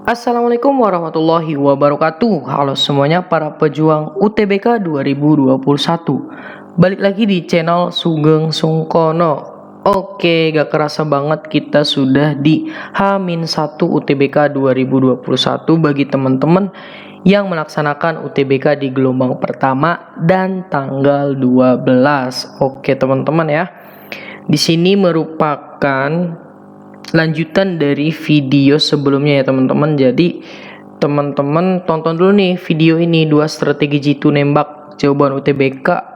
Assalamualaikum warahmatullahi wabarakatuh. Halo semuanya para pejuang UTBK 2021. Balik lagi di channel Sugeng Sungkono. Oke, gak kerasa banget kita sudah di H-1 UTBK 2021 bagi teman-teman yang melaksanakan UTBK di gelombang pertama dan tanggal 12. Oke, teman-teman ya. Di sini merupakan lanjutan dari video sebelumnya ya teman-teman. Jadi teman-teman tonton dulu nih video ini, 2 strategi jitu nembak jawaban UTBK.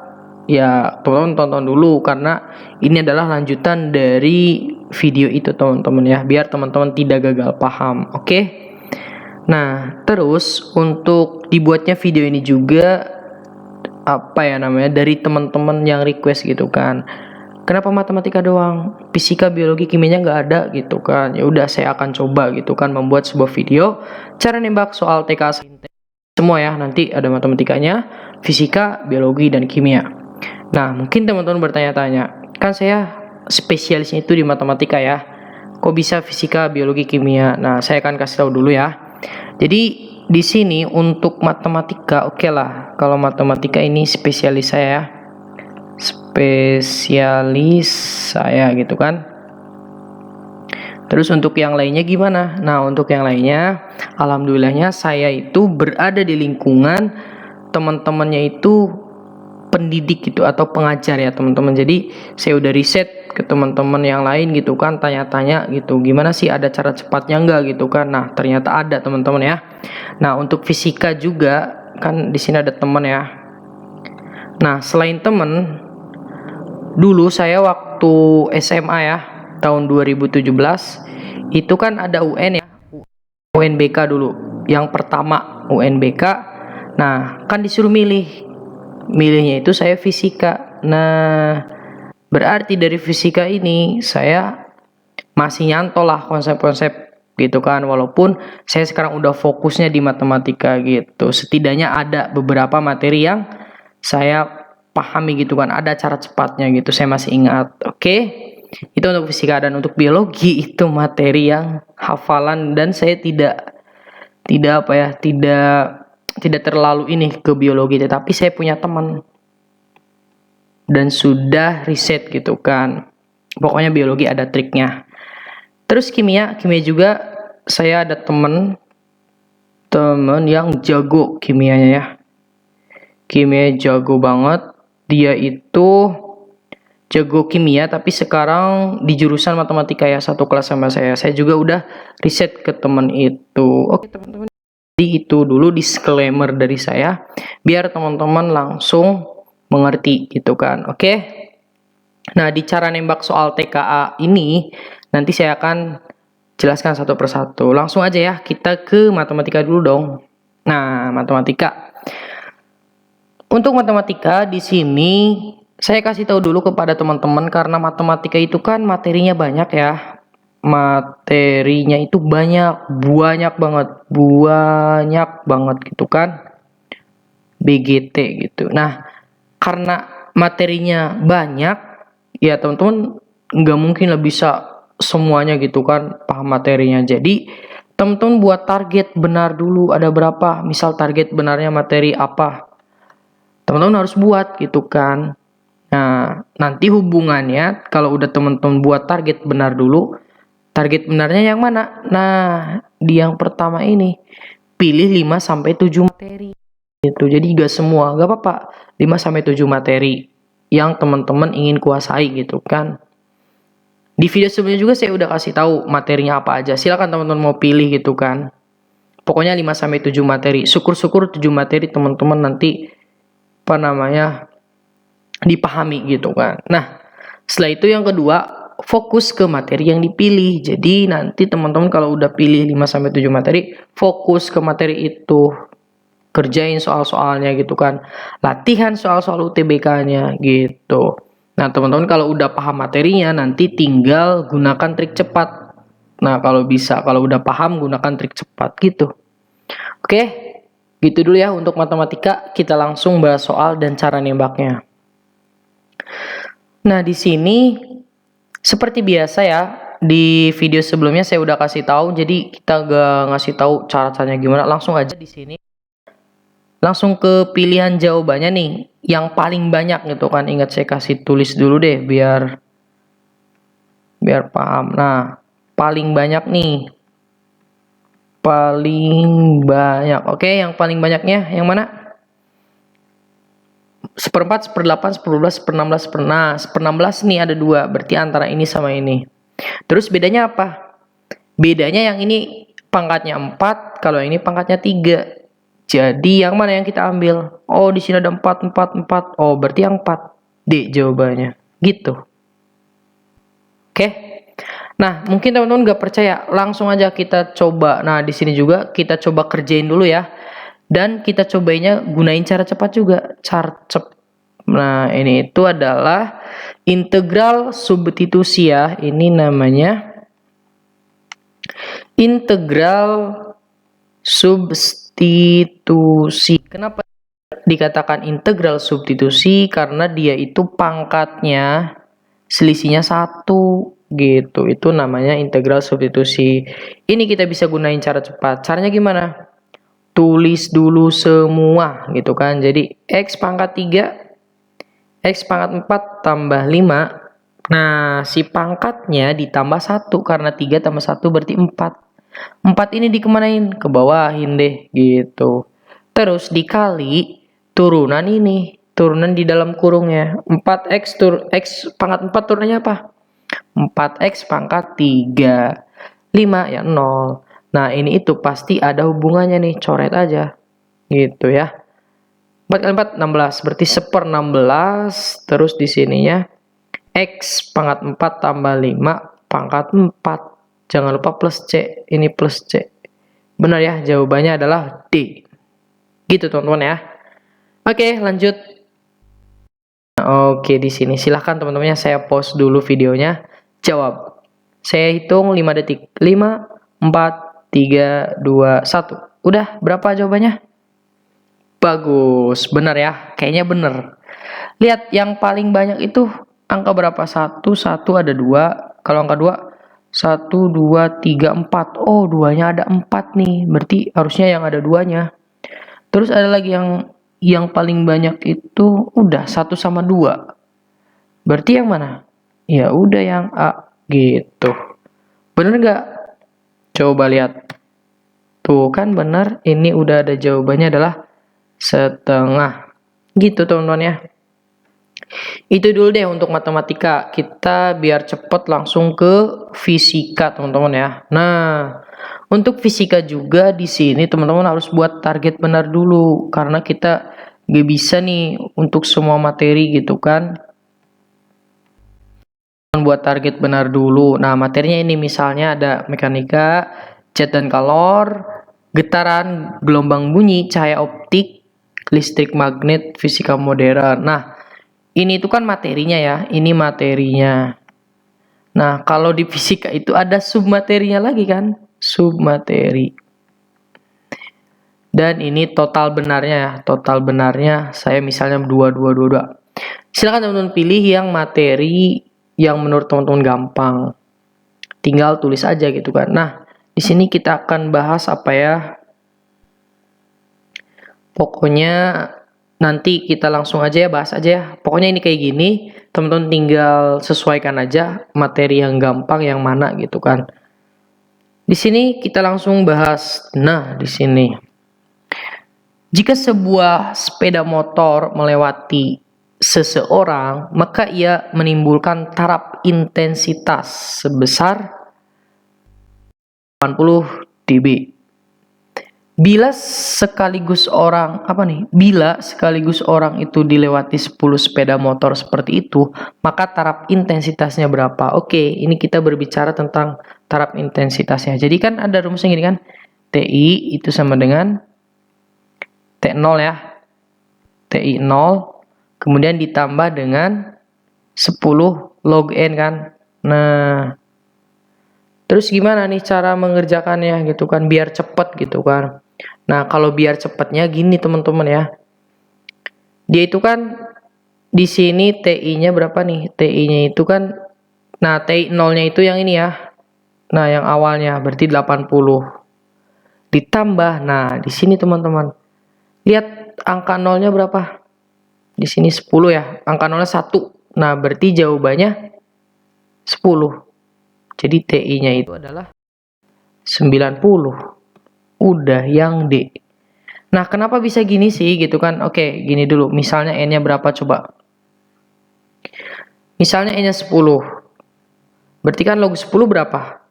Ya teman-teman tonton dulu karena ini adalah lanjutan dari video itu teman-teman ya, biar teman-teman tidak gagal paham. Oke. Nah terus untuk dibuatnya video ini juga dari teman-teman yang request gitu kan, kenapa matematika doang, fisika, biologi, kimianya nggak ada gitu kan. Ya udah saya akan coba gitu kan membuat sebuah video cara nembak soal TK semua ya. Nanti ada matematikanya, fisika, biologi, dan kimia. Nah mungkin teman-teman bertanya-tanya, kan saya spesialisnya itu di matematika ya, kok bisa fisika, biologi, kimia? Nah saya akan kasih tahu dulu ya. Jadi di sini untuk matematika, oke lah, kalau matematika ini spesialis saya gitu kan. Terus untuk yang lainnya gimana? Nah untuk yang lainnya, alhamdulillahnya saya itu berada di lingkungan teman-temannya itu pendidik gitu atau pengajar ya teman-teman. Jadi saya udah riset ke teman-teman yang lain gitu kan, tanya-tanya gitu, gimana sih ada cara cepatnya enggak gitu kan. Nah ternyata ada teman-teman ya. Nah untuk fisika juga kan di sini ada teman ya. Nah selain teman, dulu saya waktu SMA ya, tahun 2017 itu kan ada UN ya, UNBK dulu. Yang pertama UNBK. Nah, kan disuruh milihnya itu saya fisika. Nah, berarti dari fisika ini saya masih nyantol lah konsep-konsep gitu kan, walaupun saya sekarang udah fokusnya di matematika gitu. Setidaknya ada beberapa materi yang saya pahami gitu kan, ada cara cepatnya gitu, saya masih ingat. Oke, itu untuk fisika. Dan untuk biologi itu materi yang hafalan, dan saya tidak terlalu ini ke biologi, tetapi saya punya teman dan sudah riset gitu kan, pokoknya biologi ada triknya. Terus kimia juga saya ada teman yang jago kimianya ya, kimia jago banget. Dia itu jago kimia tapi sekarang di jurusan matematika ya, satu kelas sama saya. Saya juga udah riset ke teman itu. Oke teman-teman, jadi itu dulu disclaimer dari saya biar teman-teman langsung mengerti gitu kan. Oke. Nah di cara nembak soal TKA ini nanti saya akan jelaskan satu persatu. Langsung aja ya, kita ke matematika dulu dong. Nah matematika, untuk matematika di sini saya kasih tahu dulu kepada teman-teman, karena matematika itu kan materinya banyak ya. Materinya itu banyak banget gitu kan. BGT gitu. Nah, karena materinya banyak, ya teman-teman nggak mungkin lah bisa semuanya gitu kan paham materinya. Jadi teman-teman buat target benar dulu, ada berapa, misal target benarnya materi apa, teman-teman harus buat gitu kan. Nah nanti hubungannya kalau udah teman-teman buat target benar dulu, target benarnya yang mana? Nah di yang pertama ini pilih 5-7 materi gitu. Jadi gak semua, gak apa-apa, 5-7 materi yang teman-teman ingin kuasai gitu kan. Di video sebelumnya juga saya udah kasih tahu materinya apa aja, silakan teman-teman mau pilih gitu kan. Pokoknya 5-7 materi, syukur-syukur 7 materi teman-teman nanti dipahami gitu kan. Nah setelah itu yang kedua, fokus ke materi yang dipilih. Jadi nanti teman-teman kalau udah pilih 5-7 materi, fokus ke materi itu, kerjain soal-soalnya gitu kan, latihan soal-soal UTBK-nya gitu. Nah teman-teman kalau udah paham materinya, nanti tinggal gunakan trik cepat. Nah kalau udah paham, gunakan trik cepat gitu. Oke, gitu dulu ya untuk matematika. Kita langsung bahas soal dan cara nembaknya. Nah di sini seperti biasa ya, di video sebelumnya saya udah kasih tahu, jadi kita gak ngasih tahu caranya gimana. Langsung aja di sini. Langsung ke pilihan jawabannya nih, yang paling banyak gitu kan. Ingat saya kasih tulis dulu deh biar paham. Nah, paling banyak nih. Paling banyak. Oke, yang paling banyaknya yang mana? Seperempat, seperdelapan, seperdua, seperenam belas, seperenam belas nih ada dua. Berarti antara ini sama ini. Terus bedanya apa? Bedanya yang ini pangkatnya 4, kalau yang ini pangkatnya 3. Jadi yang mana yang kita ambil? Oh, di sini ada 4, 4, 4. Oh, berarti yang 4. D jawabannya. Gitu. Oke. Nah, mungkin teman-teman gak percaya, langsung aja kita coba. Nah, di sini juga kita coba kerjain dulu ya. Dan kita cobainnya gunain cara cepat juga. Nah, ini itu adalah integral substitusi ya. Ini namanya integral substitusi. Kenapa dikatakan integral substitusi? Karena dia itu pangkatnya selisihnya 1 gitu. Itu namanya integral substitusi. Ini kita bisa gunain cara cepat. Caranya gimana? Tulis dulu semua gitu kan. Jadi X pangkat 3, X pangkat 4 tambah 5. Nah, si pangkatnya ditambah 1 karena 3 tambah 1 berarti 4. 4 ini dikemanain? Ke bawahin deh gitu. Terus dikali turunan ini, turunan di dalam kurungnya. 4x X pangkat 4 turunannya apa? 4x pangkat 3. 5 ya 0. Nah, ini itu pasti ada hubungannya nih, coret aja. Gitu ya. 4 kali 4 16, berarti 1/16. Terus di sininya X pangkat 4 tambah 5 pangkat 4. Jangan lupa plus C, ini plus C. Benar ya, jawabannya adalah D. Gitu teman-teman ya. Oke, lanjut. Oke, di sini silahkan teman-temannya saya pause dulu videonya. Jawab. Saya hitung 5 detik. 5, 4, 3, 2, 1. Udah, berapa jawabannya? Bagus, benar ya. Kayaknya benar. Lihat, yang paling banyak itu angka berapa? 1, 1 ada 2. Kalau angka 2, 1, 2, 3, 4. Oh, duanya ada 4 nih. Berarti harusnya yang ada duanya. Terus ada lagi yang paling banyak itu udah 1 sama 2. Berarti yang mana? Ya udah yang A gitu. Bener nggak? Coba lihat. Tuh kan bener. Ini udah ada jawabannya adalah setengah. Gitu teman-teman ya. Itu dulu deh untuk matematika. Kita biar cepet langsung ke fisika teman-teman ya. Nah, untuk fisika juga di sini teman-teman harus buat target benar dulu karena kita gak bisa nih untuk semua materi gitu kan. Buat target benar dulu. Nah, materinya ini misalnya ada mekanika, jet dan kalor, getaran, gelombang bunyi, cahaya optik, listrik magnet, fisika modern. Nah, ini itu kan materinya ya, ini materinya. Nah, kalau di fisika itu ada submaterinya lagi kan, submateri. Dan ini total benarnya ya, total benarnya saya misalnya 2, 2, 2, 2. Silakan teman-teman pilih yang materi yang menurut teman-teman gampang. Tinggal tulis aja gitu kan. Nah, di sini kita akan bahas apa ya? Pokoknya nanti kita langsung aja ya, bahas aja ya. Pokoknya ini kayak gini, teman-teman tinggal sesuaikan aja materi yang gampang yang mana gitu kan. Di sini kita langsung bahas. Nah, di sini. Jika sebuah sepeda motor melewati seseorang, maka ia menimbulkan taraf intensitas sebesar 80 dB. Bila sekaligus orang itu dilewati 10 sepeda motor seperti itu, maka taraf intensitasnya berapa? Oke, ini kita berbicara tentang taraf intensitasnya. Jadi kan ada rumusnya gini kan, TI itu sama dengan T0 ya, TI 0, kemudian ditambah dengan 10 log N kan. Nah, terus gimana nih cara mengerjakannya gitu kan, biar cepet gitu kan. Nah, kalau biar cepetnya gini teman-teman ya. Dia itu kan di sini TI-nya berapa nih? TI-nya itu kan, nah TI 0-nya itu yang ini ya. Nah, yang awalnya berarti 80. Ditambah, nah di sini teman-teman. Lihat angka nolnya berapa? Di sini 10 ya. Angka nolnya 1. Nah, berarti jawabannya 10. Jadi TI-nya itu adalah 90. Udah yang D. Nah, kenapa bisa gini sih gitu kan? Oke, gini dulu. Misalnya N-nya berapa coba? Misalnya N-nya 10. Berarti kan log 10 berapa?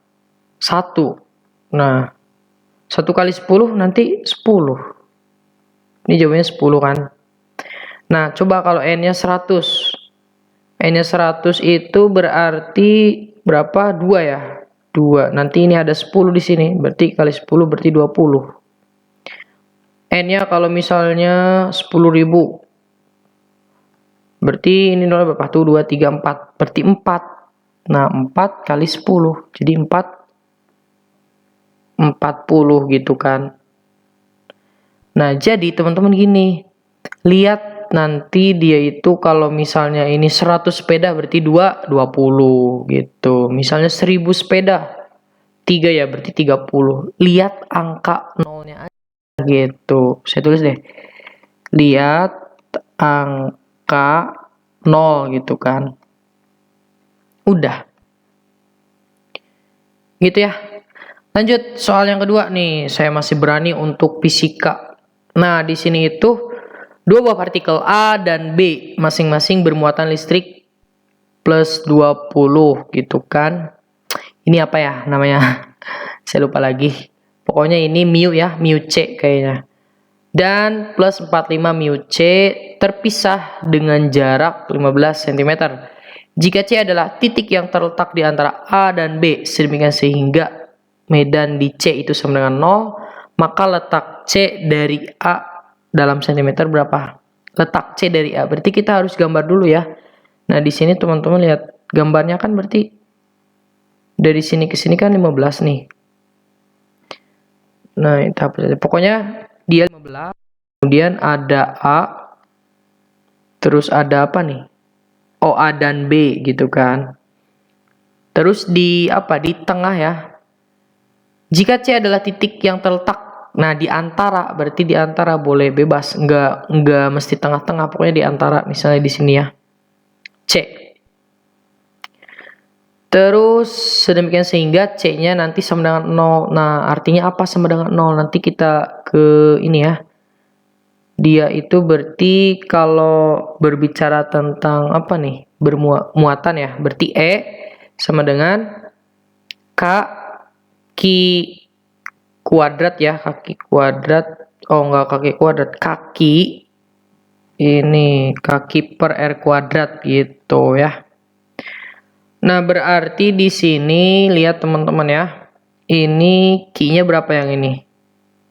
1. Nah, 1 kali 10 nanti 10. Ini jawabannya 10 kan? Nah, coba kalau N-nya 100. N-nya 100 itu berarti berapa? 2 ya? 2. Nanti ini ada 10 di sini. Berarti kali 10 berarti 20. N-nya kalau misalnya 10.000. Berarti ini nolnya berapa? Tuh 2, 3, 4. Berarti 4. Nah, 4 kali 10. Jadi 40 gitu kan. Nah, jadi teman-teman gini. Lihat nanti dia itu kalau misalnya ini 100 sepeda berarti 2, 20 gitu. Misalnya 1000 sepeda. 3 ya berarti 30. Lihat angka nolnya aja gitu. Saya tulis deh. Lihat angka 0 gitu kan. Udah. Gitu ya. Lanjut soal yang kedua nih. Saya masih berani untuk fisika. Nah, di sini itu dua buah partikel A dan B masing-masing bermuatan listrik plus 20 gitu kan. Ini apa ya namanya? Saya lupa lagi. Pokoknya ini mu ya, mu C kayaknya. Dan plus 45 mu C terpisah dengan jarak 15 cm. Jika C adalah titik yang terletak di antara A dan B, sedemikian sehingga medan di C itu sama dengan 0, maka letak C dari A dalam cm berapa? Letak C dari A. Berarti kita harus gambar dulu ya. Nah, di sini teman-teman lihat gambarnya kan berarti dari sini ke sini kan 15 nih. Nah, itu apa saja. Pokoknya dia 15, kemudian ada A, terus ada apa nih? Oh, A dan B gitu kan. Terus di apa? Di tengah ya. Jika C adalah titik yang terletak, nah di antara, berarti di antara boleh bebas, enggak mesti tengah-tengah, pokoknya di antara, misalnya di sini ya. C. Terus sedemikian sehingga C-nya nanti sama dengan 0. Nah, artinya apa sama dengan 0? Nanti kita ke ini ya. Dia itu berarti kalau berbicara tentang apa nih? Bermuatan ya. Berarti E sama dengan kaki kuadrat ya. Kaki kuadrat. Oh, enggak kaki kuadrat. Kaki. Ini kaki per R kuadrat gitu ya. Nah, berarti di sini lihat teman-teman ya. Ini Q-nya berapa yang ini?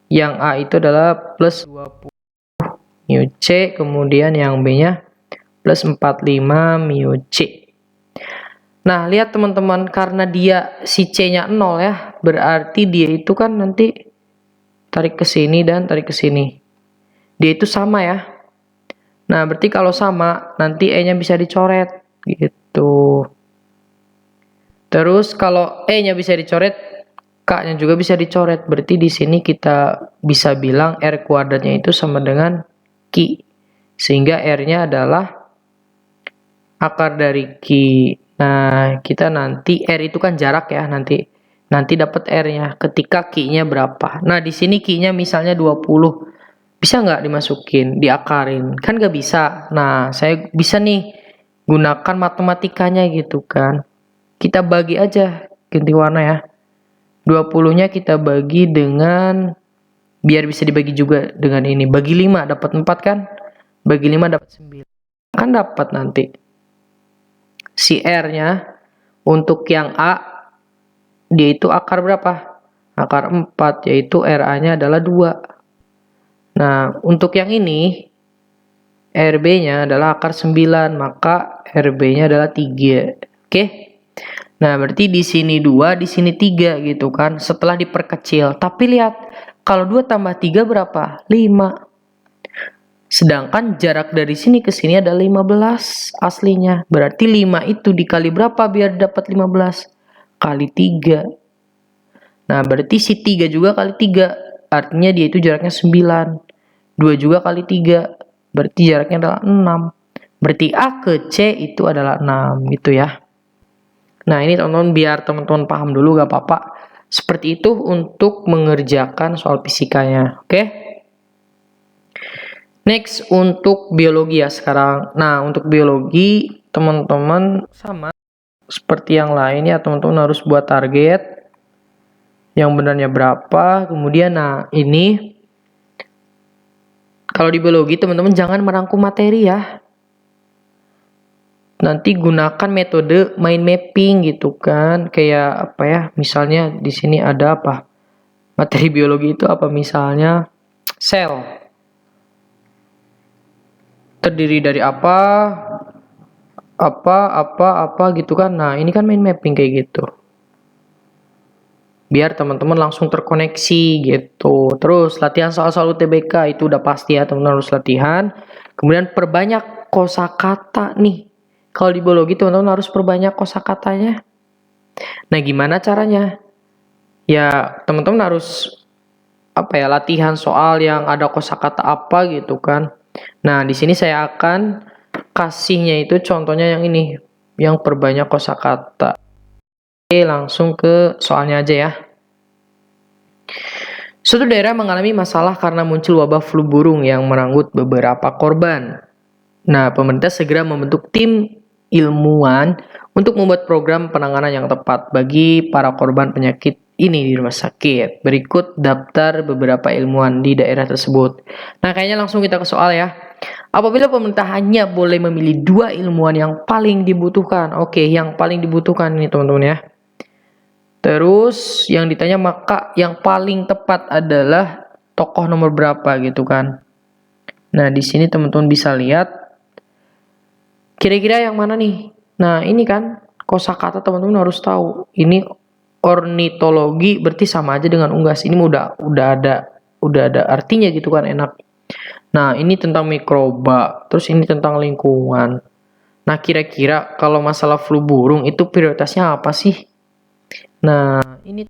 Yang A itu adalah plus 20 mu C, kemudian yang B-nya plus 45 mu C. Nah, lihat teman-teman, karena dia si C-nya 0 ya, berarti dia itu kan nanti tarik ke sini dan tarik ke sini. Dia itu sama ya. Nah, berarti kalau sama, nanti E-nya bisa dicoret gitu. Terus kalau E-nya bisa dicoret, K-nya juga bisa dicoret. Berarti di sini kita bisa bilang R kuadratnya itu sama dengan Q. Sehingga R-nya adalah akar dari Q. Nah, kita nanti R itu kan jarak ya, nanti dapat R-nya ketika Q-nya berapa. Nah, di sini Q-nya misalnya 20. Bisa nggak dimasukin, diakarin? Kan nggak bisa. Nah, saya bisa nih gunakan matematikanya gitu kan. Kita bagi aja, ganti warna ya. 20-nya kita bagi dengan, biar bisa dibagi juga dengan ini. Bagi 5 dapat 4 kan? Bagi 5 dapat 9. Kan dapat nanti. Si R-nya untuk yang A, dia itu akar berapa? Akar 4, yaitu RA-nya adalah 2. Nah, untuk yang ini, RB-nya adalah akar 9, maka RB-nya adalah 3. Oke? Nah, berarti di sini 2, di sini 3 gitu kan, setelah diperkecil. Tapi lihat, kalau 2 tambah 3 berapa? 5. Sedangkan jarak dari sini ke sini ada 15 aslinya. Berarti 5 itu dikali berapa biar dapat 15? Kali 3. Nah, berarti si 3 juga kali 3. Artinya dia itu jaraknya 9. 2 juga kali 3. Berarti jaraknya adalah 6. Berarti A ke C itu adalah 6 gitu ya. Nah, ini teman-teman biar teman-teman paham dulu gak apa-apa. Seperti itu untuk mengerjakan soal fisikanya. Oke? Next, untuk biologi ya sekarang. Nah, untuk biologi teman-teman sama seperti yang lain ya, teman-teman harus buat target. Yang benarnya berapa. Kemudian, nah ini kalau di biologi teman-teman jangan merangkum materi ya. Nanti gunakan metode mind mapping gitu kan. Kayak apa ya? Misalnya di sini ada apa? Materi biologi itu apa? Misalnya sel. Terdiri dari apa? Apa gitu kan. Nah, ini kan mind mapping kayak gitu. Biar teman-teman langsung terkoneksi gitu. Terus latihan soal-soal UTBK itu udah pasti ya, teman-teman harus latihan. Kemudian perbanyak kosakata nih. Kalau di biologi teman-teman harus perbanyak kosakatanya. Nah, gimana caranya? Ya, teman-teman harus latihan soal yang ada kosakata apa gitu kan. Nah, di sini saya akan kasihnya itu contohnya yang ini, yang perbanyak kosakata. Oke, langsung ke soalnya aja ya. Suatu daerah mengalami masalah karena muncul wabah flu burung yang merenggut beberapa korban. Nah, pemerintah segera membentuk tim ilmuwan untuk membuat program penanganan yang tepat bagi para korban penyakit ini di rumah sakit. Berikut daftar beberapa ilmuwan di daerah tersebut. Nah, kayaknya langsung kita ke soal ya. Apabila pemerintah hanya boleh memilih 2 ilmuwan yang paling dibutuhkan. Oke, yang paling dibutuhkan ini teman-teman ya. Terus yang ditanya maka yang paling tepat adalah tokoh nomor berapa gitu kan. Nah, di sini teman-teman bisa lihat kira-kira yang mana nih? Nah, ini kan kosakata teman-teman harus tahu. Ini ornitologi berarti sama aja dengan unggas. Ini udah ada artinya gitu kan, enak. Nah, ini tentang mikroba, terus ini tentang lingkungan. Nah, kira-kira kalau masalah flu burung itu prioritasnya apa sih? Nah, ini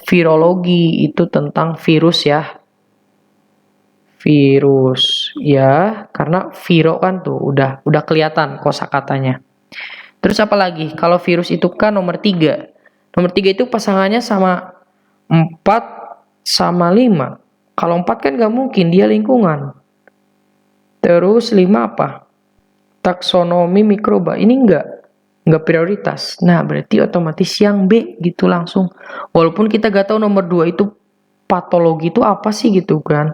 virologi itu tentang virus ya. Virus ya, karena viro kan tuh udah kelihatan kosakatanya. Terus apa lagi? Kalau virus itu kan nomor 3. Nomor 3 itu pasangannya sama 4 sama 5. Kalau 4 kan gak mungkin, dia lingkungan. Terus 5 apa? Taksonomi mikroba. Ini enggak prioritas. Nah, berarti otomatis yang B gitu langsung. Walaupun kita gak tahu nomor 2 itu patologi itu apa sih gitu kan.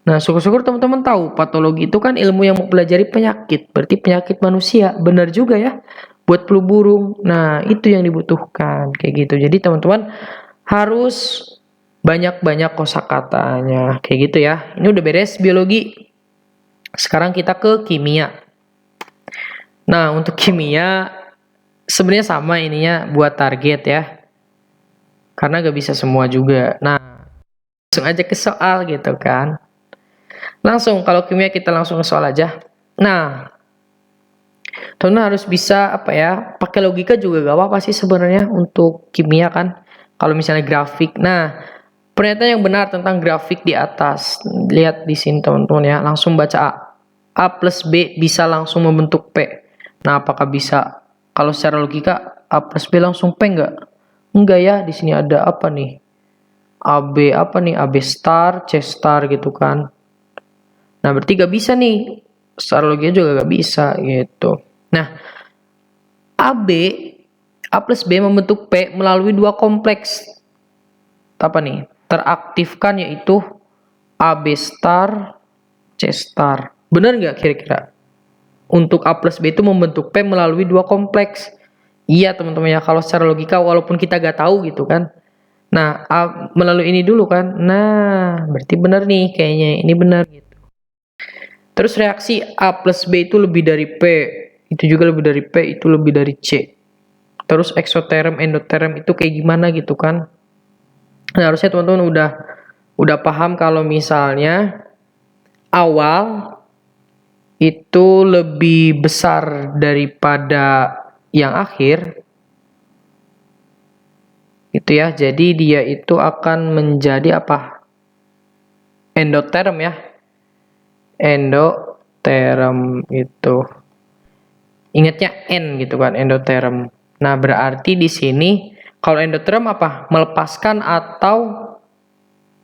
Nah, syukur-syukur teman-teman tahu, patologi itu kan ilmu yang mempelajari penyakit, berarti penyakit manusia. Benar juga ya, buat flu burung. Nah, itu yang dibutuhkan, kayak gitu. Jadi teman-teman harus banyak-banyak kosakatanya, kayak gitu ya. Ini udah beres biologi. Sekarang kita ke kimia. Nah, untuk kimia sebenarnya sama ininya buat target ya. Karena gak bisa semua juga. Nah, langsung aja ke soal gitu kan. Langsung, kalau kimia kita langsung ke soal aja. Nah, teman harus bisa pakai logika juga gak apa-apa sih sebenarnya untuk kimia kan. Kalau misalnya grafik. Nah, pernyataan yang benar tentang grafik di atas. Lihat di sini teman-teman ya, langsung baca A. A plus B bisa langsung membentuk P. Nah, apakah bisa? Kalau secara logika A plus B langsung P enggak? Enggak ya, di sini ada apa nih? AB apa nih? AB star, C star gitu kan. Nah, berarti gak bisa nih. Secara logika juga gak bisa gitu. Nah, AB, A plus B membentuk P melalui 2 kompleks. Apa nih? Teraktifkan yaitu AB star, C star. Benar gak kira-kira? Untuk A plus B itu membentuk P melalui 2 kompleks. Iya teman-teman ya, kalau secara logika walaupun kita gak tahu gitu kan. Nah, A melalui ini dulu kan. Nah, berarti benar nih kayaknya. Ini benar gitu. Terus reaksi A plus B itu lebih dari P, itu juga lebih dari P, itu lebih dari C. Terus eksoterm, endoterm itu kayak gimana gitu kan. Nah, harusnya teman-teman udah paham kalau misalnya awal itu lebih besar daripada yang akhir. Gitu ya. Jadi dia itu akan menjadi apa? Endoterm ya. Endoterm itu. Ingatnya N gitu kan, endoterm. Nah, berarti di sini kalau endoterm apa? Melepaskan atau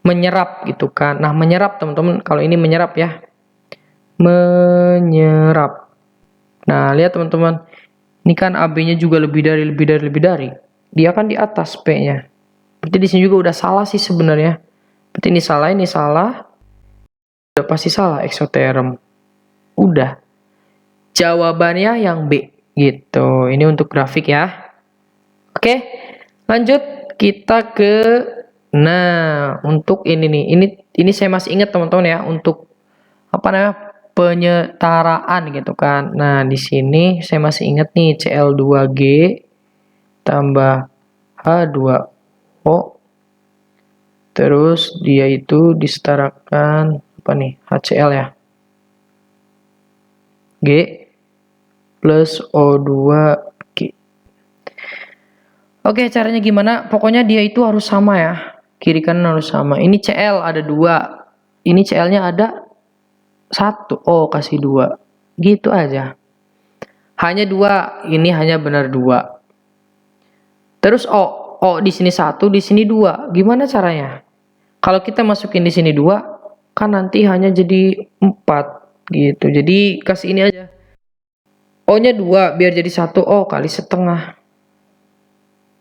menyerap gitu kan. Nah, menyerap teman-teman, kalau ini menyerap ya. Menyerap. Nah, lihat teman-teman. Ini kan AB-nya juga lebih dari. Dia kan di atas P-nya. Berarti di sini juga udah salah sih sebenarnya. Berarti ini salah. Udah pasti salah eksoterm. Udah. Jawabannya yang B gitu. Ini untuk grafik ya. Oke, lanjut kita ke untuk ini nih. Ini saya masih ingat teman-teman ya, untuk apa namanya? Penyetaraan gitu kan. Nah, di sini saya masih ingat nih Cl2G tambah H2O. Terus dia itu disetarakan apa nih? HCl ya. G plus O2G. Oke, caranya gimana? Pokoknya dia itu harus sama ya. Kiri kanan harus sama. Ini Cl ada 2. Ini Cl-nya ada 1. Oh, kasih 2. Gitu aja. Hanya 2. Ini hanya benar 2. Terus O. O di sini 1, di sini 2. Gimana caranya? Kalau kita masukin di sini 2, kan nanti hanya jadi 4 gitu. Jadi kasih ini aja. O-nya 2 biar jadi 1 O kali setengah.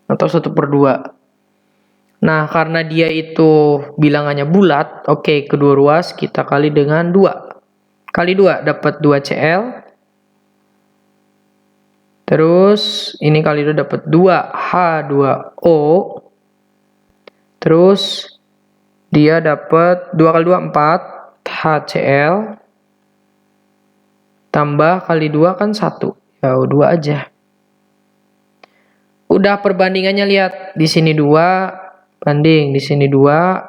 Atau 1/2. Nah, karena dia itu bilangannya bulat, oke, kedua ruas kita kali dengan 2. Kali 2 dapat 2Cl. Terus ini kali 2 dapat 2H2O. Terus dia dapat 2 kali 2 4 HCl. Tambah kali 2 kan 1. Ya, 2 aja. Udah perbandingannya lihat. Di sini 2, banding di sini 2,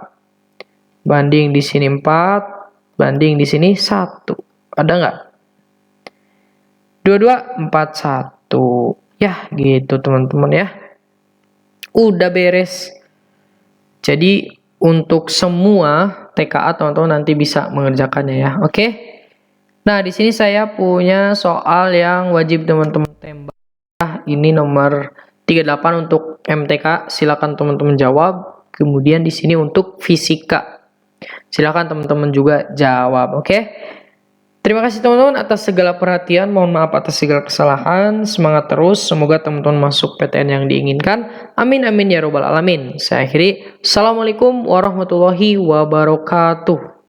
banding di sini 4, banding di sini 1. Ada nggak? 22, 41. Ya, gitu teman-teman ya. Udah beres. Jadi untuk semua TKA teman-teman nanti bisa mengerjakannya ya. Oke. Nah, di sini saya punya soal yang wajib teman-teman tembak. Ini nomor 38 untuk MTK. Silakan teman-teman jawab. Kemudian di sini untuk fisika. Silakan teman-teman juga jawab. Oke. Terima kasih teman-teman atas segala perhatian. Mohon maaf atas segala kesalahan. Semangat terus. Semoga teman-teman masuk PTN yang diinginkan. Amin amin ya robbal alamin. Saya akhiri. Assalamualaikum warahmatullahi wabarakatuh.